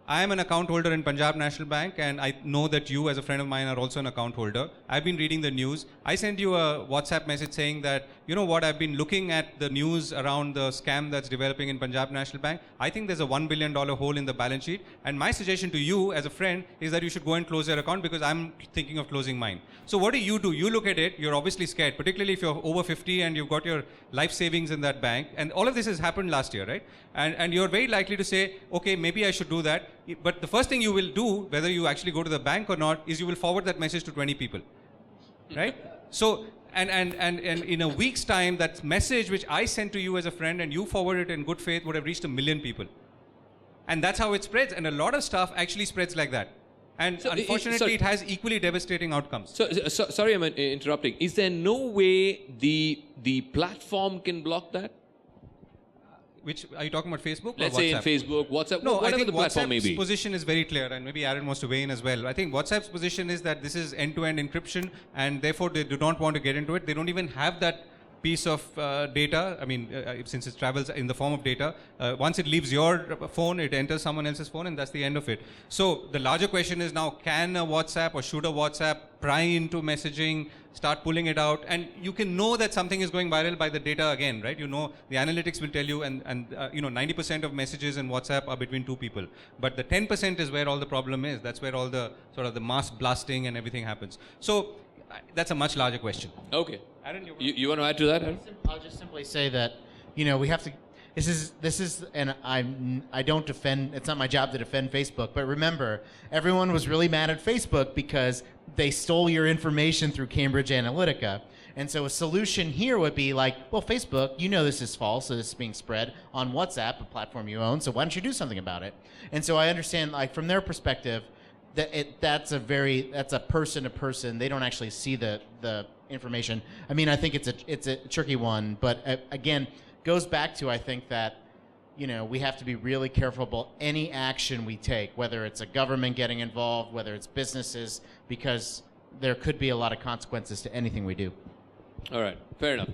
I am an account holder in Punjab National Bank, and I know that you as a friend of mine are also an account holder. I've been reading the news. I send you a WhatsApp message saying that you know what, I've been looking at the news around the scam that's developing in Punjab National Bank. I think there's a $1 billion hole in the balance sheet. And my suggestion to you as a friend is that you should go and close your account, because I'm thinking of closing mine. So what do? You look at it, you're obviously scared, particularly if you're over 50 and you've got your life savings in that bank. And all of this has happened last year, right? And you're very likely to say, okay, maybe I should do that. But the first thing you will do, whether you actually go to the bank or not, is you will forward that message to 20 people, right? So, and in a week's time, that message which I sent to you as a friend and you forwarded it in good faith would have reached 1 million people. And that's how it spreads. And a lot of stuff actually spreads like that. And so unfortunately, it has equally devastating outcomes. So sorry, I'm interrupting. Is there no way the platform can block that? Which, are you talking about Facebook Let's or say WhatsApp? in Facebook, WhatsApp, no, whatever I think the platform may be. WhatsApp's position is very clear, and maybe Aaron wants to weigh in as well. I think WhatsApp's position is that this is end-to-end encryption, and therefore they do not want to get into it. They don't even have that piece of data. I mean, since it travels in the form of data, once it leaves your phone, it enters someone else's phone, and that's the end of it. So the larger question is now, can a WhatsApp or should a WhatsApp pry into messaging, start pulling it out? And you can know that something is going viral by the data again, right? You know, the analytics will tell you, and 90% of messages in WhatsApp are between two people. But the 10% is where all the problem is. That's where all the sort of the mass blasting and everything happens. So that's a much larger question. Okay. Aaron, you want to add to that, Aaron? I'll just simply say that, we have to. This is, and I don't defend. It's not my job to defend Facebook. But remember, everyone was really mad at Facebook because they stole your information through Cambridge Analytica. And so a solution here would be like, well, Facebook, this is false, so this is being spread on WhatsApp, a platform you own. So why don't you do something about it? And so I understand, like, from their perspective, that's a person to person. They don't actually see the information. I mean, I think it's a tricky one, but again, goes back to, I think that we have to be really careful about any action we take, whether it's a government getting involved, whether it's businesses, because there could be a lot of consequences to anything we do. All right, fair enough.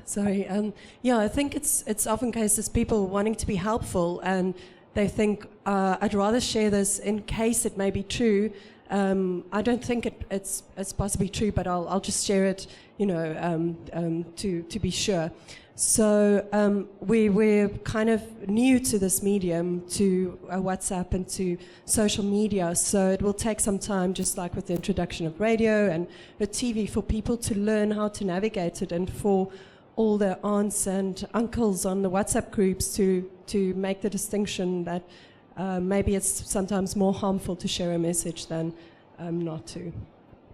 Sorry. I think it's often cases people wanting to be helpful, and they think, I'd rather share this in case it may be true. I don't think it's possibly true, but I'll just share it, to be sure. So we're kind of new to this medium, to WhatsApp and to social media. So it will take some time, just like with the introduction of radio and the TV, for people to learn how to navigate it, and for all the aunts and uncles on the WhatsApp groups to make the distinction that maybe it's sometimes more harmful to share a message than not to.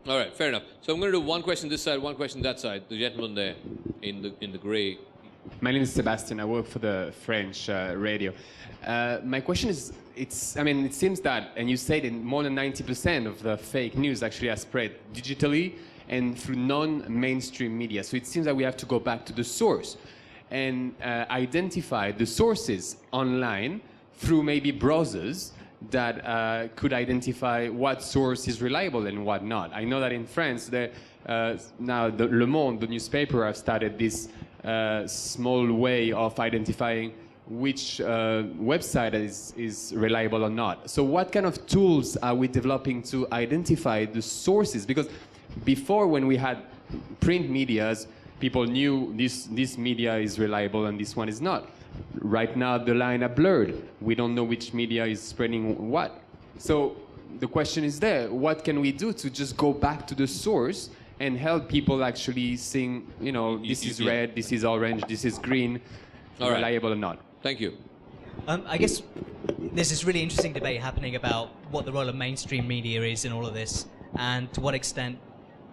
All right, fair enough. So I'm going to do one question this side, one question that side. The gentleman there in the grey. My name is Sebastian. I work for the French radio. My question is, it seems that, and you said in more than 90% of the fake news actually are spread digitally and through non-mainstream media. So it seems that we have to go back to the source and identify the sources online through maybe browsers that could identify what source is reliable and what not. I know that in France, now the Le Monde, the newspaper, have started this small way of identifying which website is reliable or not. So what kind of tools are we developing to identify the sources? Because before, when we had print medias, people knew this media is reliable and this one is not. Right now, the lines are blurred. We don't know which media is spreading what. So the question is there, what can we do to just go back to the source and help people actually seeing, this is red, this is orange, this is green, reliable or not? Thank you. I guess there's this really interesting debate happening about what the role of mainstream media is in all of this, and to what extent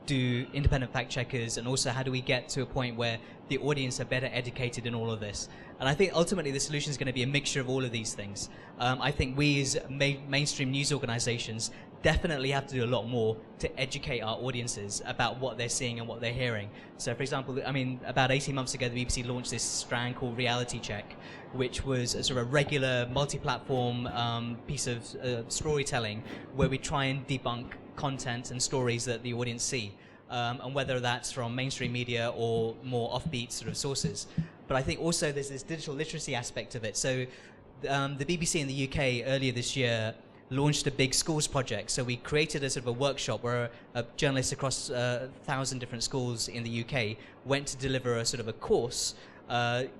do independent fact checkers, and also how do we get to a point where the audience are better educated in all of this. And I think ultimately the solution is going to be a mixture of all of these things. I think we as mainstream news organizations definitely have to do a lot more to educate our audiences about what they're seeing and what they're hearing. So for example, about 18 months ago, the BBC launched this strand called Reality Check, which was a sort of regular multi-platform piece of storytelling where we try and debunk content and stories that the audience see, and whether that's from mainstream media or more offbeat sort of sources. But I think also there's this digital literacy aspect of it. So the BBC in the UK earlier this year launched a big schools project. So we created a sort of a workshop where journalists across 1,000 different schools in the UK went to deliver a sort of a course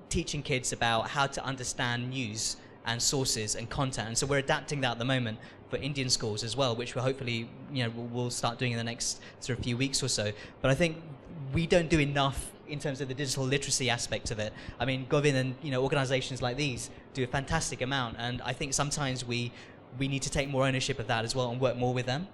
teaching kids about how to understand news and sources and content. And so we're adapting that at the moment for Indian schools as well, which we're hopefully, we'll start doing in the next sort of few weeks or so. But I think we don't do enough in terms of the digital literacy aspect of it. I mean, Govind and organizations like these do a fantastic amount, and I think sometimes we need to take more ownership of that as well and work more with them.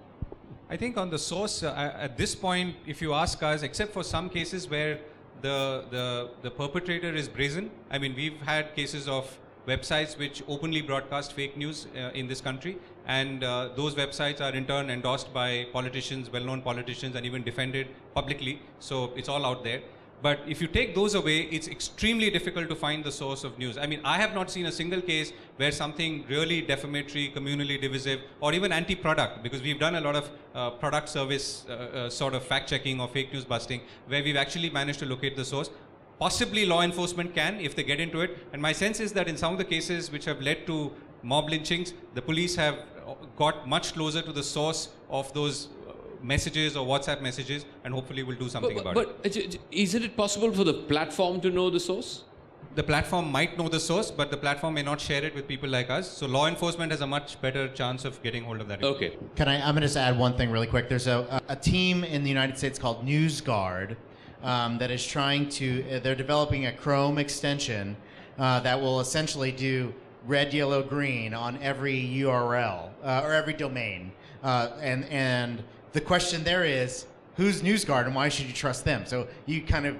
I think on the source, at this point, if you ask us, except for some cases where the perpetrator is brazen, I mean, we've had cases of websites which openly broadcast fake news in this country, and those websites are in turn endorsed by politicians, well-known politicians, and even defended publicly, so it's all out there. But if you take those away, it's extremely difficult to find the source of news. I mean, I have not seen a single case where something really defamatory, communally divisive, or even anti-product, because we've done a lot of product service sort of fact-checking or fake news busting, where we've actually managed to locate the source. Possibly law enforcement can, if they get into it. And my sense is that in some of the cases which have led to mob lynchings, the police have got much closer to the source of those messages or WhatsApp messages, and hopefully will do something about it. But isn't it possible for the platform to know the source? The platform might know the source, but the platform may not share it with people like us. So law enforcement has a much better chance of getting hold of that. Okay. I'm going to just add one thing really quick. There's a team in the United States called NewsGuard that is trying to, they're developing a Chrome extension that will essentially do red, yellow, green on every URL or every domain. And the question there is, who's NewsGuard and why should you trust them? So you kind of,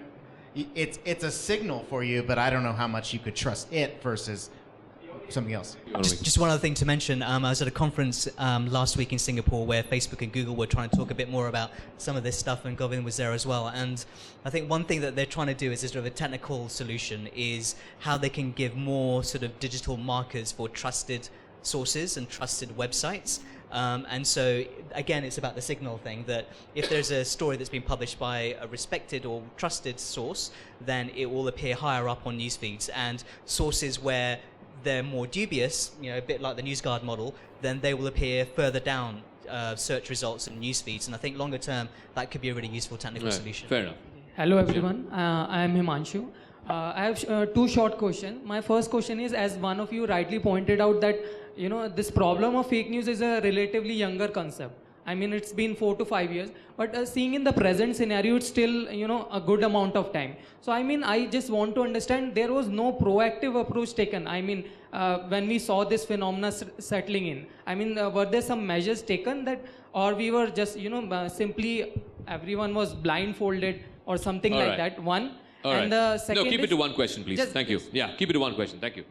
it's a signal for you, but I don't know how much you could trust it versus something else. Just one other thing to mention. I was at a conference last week in Singapore where Facebook and Google were trying to talk a bit more about some of this stuff, and Govind was there as well. And I think one thing that they're trying to do is sort of a technical solution is how they can give more sort of digital markers for trusted sources and trusted websites. And so, again, it's about the signal thing, that if there's a story that's been published by a respected or trusted source, then it will appear higher up on news feeds. And sources where they're more dubious, a bit like the NewsGuard model, then they will appear further down search results and news feeds. And I think longer term, that could be a really useful technical solution. Fair enough. Hello, everyone. I am Himanshu. I have two short questions. My first question is, as one of you rightly pointed out, that this problem of fake news is a relatively younger concept. I mean, it's been 4 to 5 years, but seeing in the present scenario, it's still, a good amount of time. So, I mean, I just want to understand, there was no proactive approach taken. I mean, when we saw this phenomena settling in, I mean, were there some measures taken that, or we were just, simply everyone was blindfolded or something like that? One. All and right. the second keep it to one question, please. Thank you. Yeah, keep it to one question. Thank you.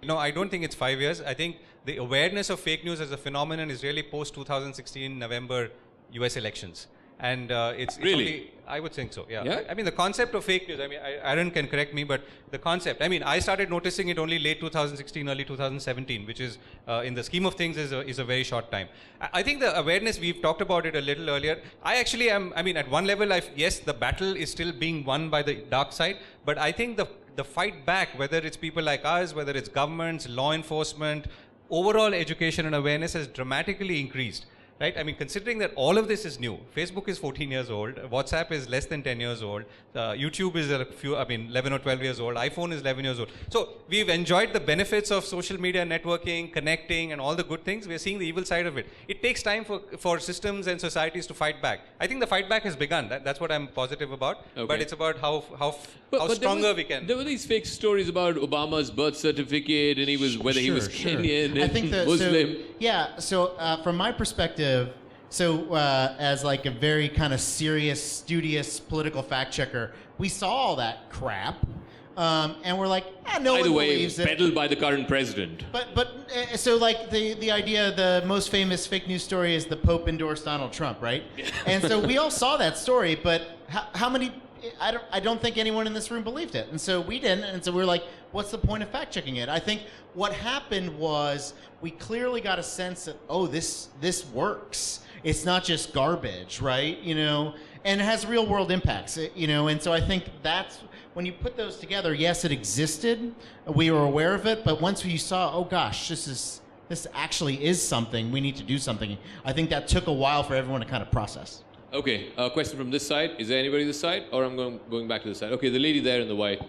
No, I don't think it's 5 years. I think the awareness of fake news as a phenomenon is really post-2016 November US elections. And it's really? only, I would think so, yeah. I mean, the concept of fake news, I mean, Aaron can correct me, but the concept, I mean, I started noticing it only late 2016, early 2017, which is, in the scheme of things, is a very short time. I think the awareness, we've talked about it a little earlier. I actually am, I mean, at one level, yes, the battle is still being won by the dark side, but I think the fight back, whether it's people like us, whether it's governments, law enforcement, overall education and awareness has dramatically increased. Right? I mean, considering that all of this is new, Facebook is 14 years old, WhatsApp is less than 10 years old, YouTube is 11 or 12 years old, iPhone is 11 years old. So we've enjoyed the benefits of social media networking, connecting, and all the good things. We're seeing the evil side of it. It takes time for systems and societies to fight back. I think the fight back has begun. That's what I'm positive about. Okay. But it's about how stronger we can. There were these fake stories about Obama's birth certificate, and he was he was Kenyan and Muslim. From my perspective, as like a very kind of serious, studious political fact checker, we saw all that crap, and we're like, no one believes it. By the way, peddled by the current president. So like the idea, the most famous fake news story is the Pope endorsed Donald Trump, right? And so we all saw that story, but how many? I don't think anyone in this room believed it, and so we didn't. And so we're like, what's the point of fact checking it? I think what happened was we clearly got a sense that this works. It's not just garbage, right? And it has real world impacts. And so I think that's when you put those together. Yes, it existed. We were aware of it, but once you saw, oh gosh, this this actually is something, we need to do something. I think that took a while for everyone to kind of process. Okay, a question from this side. Is there anybody this side? Or I'm going back to this side. Okay, the lady there in the white.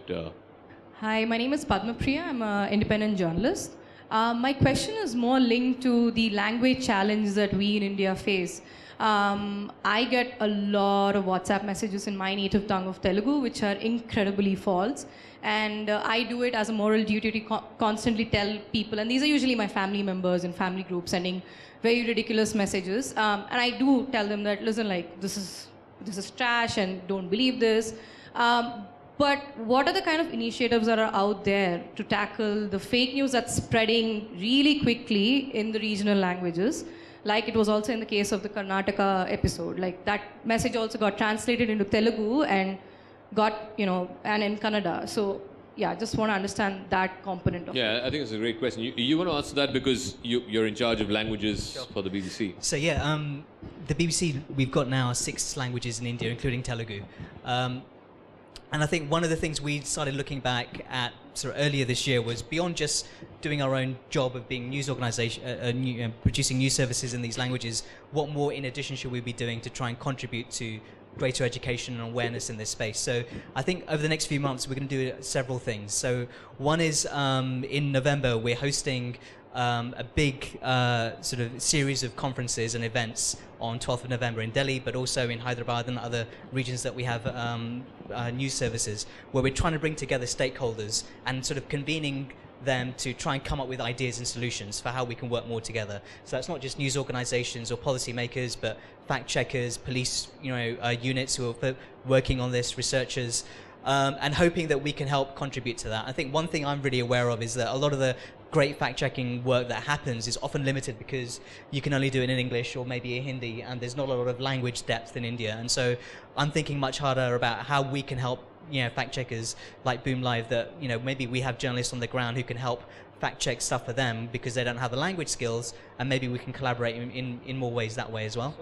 Hi, my name is Padma Priya. I'm an independent journalist. My question is more linked to the language challenge that we in India face. I get a lot of WhatsApp messages in my native tongue of Telugu, which are incredibly false. And I do it as a moral duty to constantly tell people, and these are usually my family members and family groups sending very ridiculous messages. And I do tell them that, listen, like, this is trash and don't believe this. But what are the kind of initiatives that are out there to tackle the fake news that's spreading really quickly in the regional languages? Like it was also in the case of the Karnataka episode. Like that message also got translated into Telugu and got, and in Kannada. So yeah, just want to understand that component of it. Yeah, I think it's a great question. You want to answer that because you're in charge of languages for the BBC. So yeah, the BBC, we've got now 6 languages in India, including Telugu. And I think one of the things we started looking back at sort of earlier this year was beyond just doing our own job of being news organisation, producing news services in these languages, what more in addition should we be doing to try and contribute to greater education and awareness in this space? So I think over the next few months we're going to do several things. So one is in November we're hosting a big sort of series of conferences and events on 12th of November in Delhi, but also in Hyderabad and other regions that we have news services, where we're trying to bring together stakeholders and sort of convening them to try and come up with ideas and solutions for how we can work more together. So that's not just news organizations or policy makers, but fact checkers, police units who are working on this, researchers, and hoping that we can help contribute to that. I think one thing I'm really aware of is that a lot of the great fact-checking work that happens is often limited because you can only do it in English or maybe in Hindi, and there's not a lot of language depth in India. And so I'm thinking much harder about how we can help fact-checkers like Boom Live, that maybe we have journalists on the ground who can help fact-check stuff for them because they don't have the language skills, and maybe we can collaborate in more ways that way as well.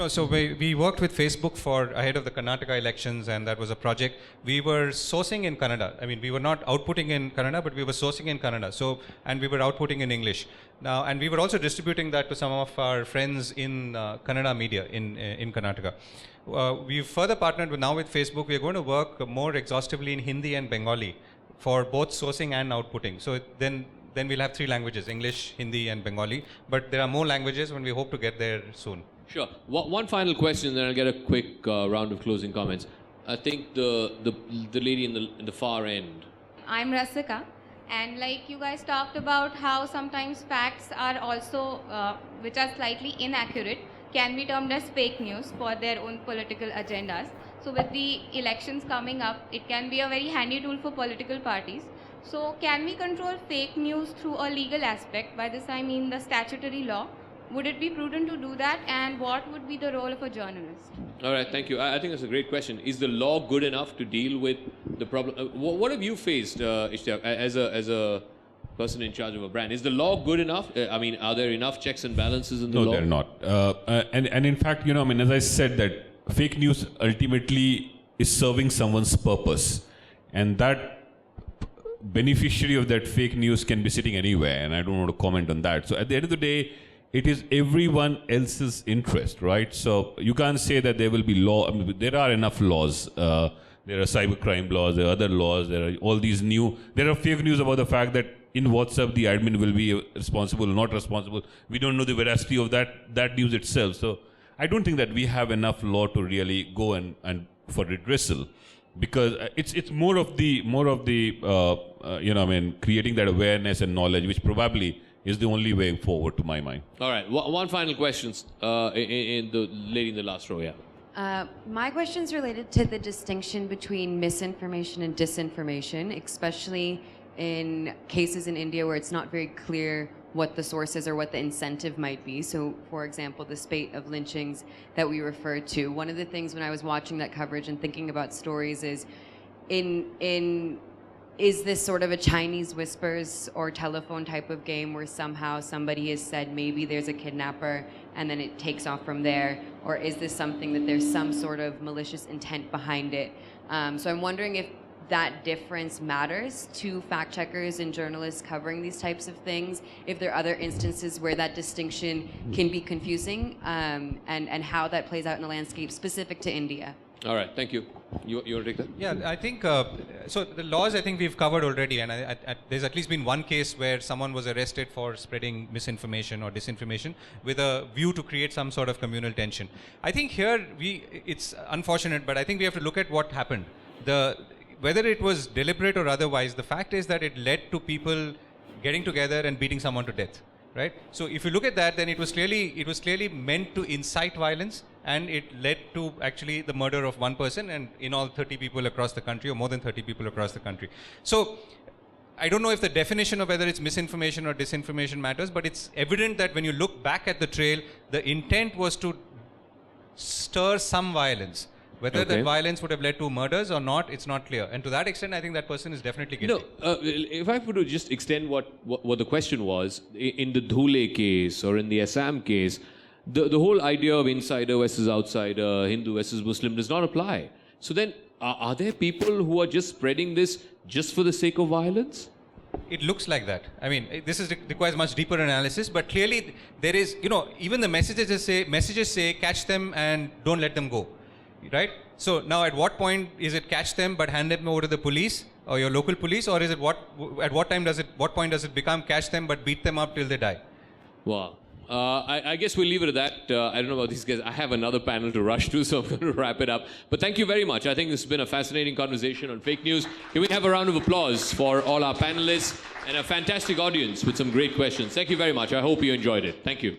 So we worked with Facebook ahead of the Karnataka elections, and that was a project. We were sourcing in Kannada. I mean, we were not outputting in Kannada, but we were sourcing in Kannada. And we were outputting in English. Now, and we were also distributing that to some of our friends in Kannada media in Karnataka. We've further partnered now with Facebook. We are going to work more exhaustively in Hindi and Bengali for both sourcing and outputting. So then we'll have 3 languages, English, Hindi, and Bengali. But there are more languages, and we hope to get there soon. Sure. One final question, then I'll get a quick round of closing comments. I think the lady in the far end. I'm Rasika, and like you guys talked about how sometimes facts are also, which are slightly inaccurate, can be termed as fake news for their own political agendas. So with the elections coming up, it can be a very handy tool for political parties. So can we control fake news through a legal aspect? By this I mean the statutory law. Would it be prudent to do that, and what would be the role of a journalist? All right, thank you. I think that's a great question. Is the law good enough to deal with the problem? What have you faced, Ishteyaque, as a person in charge of a brand? Is the law good enough? I mean, are there enough checks and balances in the law? No, they're not. And in fact, as I said, that fake news ultimately is serving someone's purpose, and that beneficiary of that fake news can be sitting anywhere, and I don't want to comment on that. So at the end of the day, it is everyone else's interest, right? So you can't say that there will be law. I mean, there are enough laws. There are cybercrime laws, there are other laws, there are all these there are fake news about the fact that in WhatsApp the admin will be responsible or not responsible. We don't know the veracity of that news itself. So I don't think that we have enough law to really go and for redressal, because it's more of the creating that awareness and knowledge, which probably is the only way forward to my mind. All right, one final question in the lady in the last row, yeah. My question is related to the distinction between misinformation and disinformation, especially in cases in India where it's not very clear what the source is or what the incentive might be. So, for example, the spate of lynchings that we referred to. One of the things when I was watching that coverage and thinking about stories is is this sort of a Chinese whispers or telephone type of game where somehow somebody has said maybe there's a kidnapper and then it takes off from there? Or is this something that there's some sort of malicious intent behind it? So I'm wondering if that difference matters to fact checkers and journalists covering these types of things, if there are other instances where that distinction can be confusing, and how that plays out in the landscape specific to India. All right, thank you. You want to take that? Yeah, I think, so the laws I think we've covered already, and there's at least been one case where someone was arrested for spreading misinformation or disinformation with a view to create some sort of communal tension. I think here, it's unfortunate, but I think we have to look at what happened. Whether it was deliberate or otherwise, the fact is that it led to people getting together and beating someone to death, right? So if you look at that, then it was clearly meant to incite violence, and it led to actually the murder of one person and in all 30 people across the country, or more than 30 people across the country. So I don't know if the definition of whether it's misinformation or disinformation matters, but it's evident that when you look back at the trail, the intent was to stir some violence. Whether that violence would have led to murders or not, it's not clear. And to that extent, I think that person is definitely guilty. If I were to just extend what the question was, in the Dhule case or in the Assam case, the whole idea of insider versus outsider, Hindu versus Muslim does not apply. So then, are there people who are just spreading this just for the sake of violence? It looks like that. I mean, this requires much deeper analysis, but clearly there is, even the messages say catch them and don't let them go, right? So now at what point is it catch them but hand them over to the police or your local police, or is it at what point does it become catch them but beat them up till they die? Wow. I guess we'll leave it at that. I don't know about these guys. I have another panel to rush to, so I'm going to wrap it up. But thank you very much. I think this has been a fascinating conversation on fake news. Can we have a round of applause for all our panelists and a fantastic audience with some great questions? Thank you very much. I hope you enjoyed it. Thank you.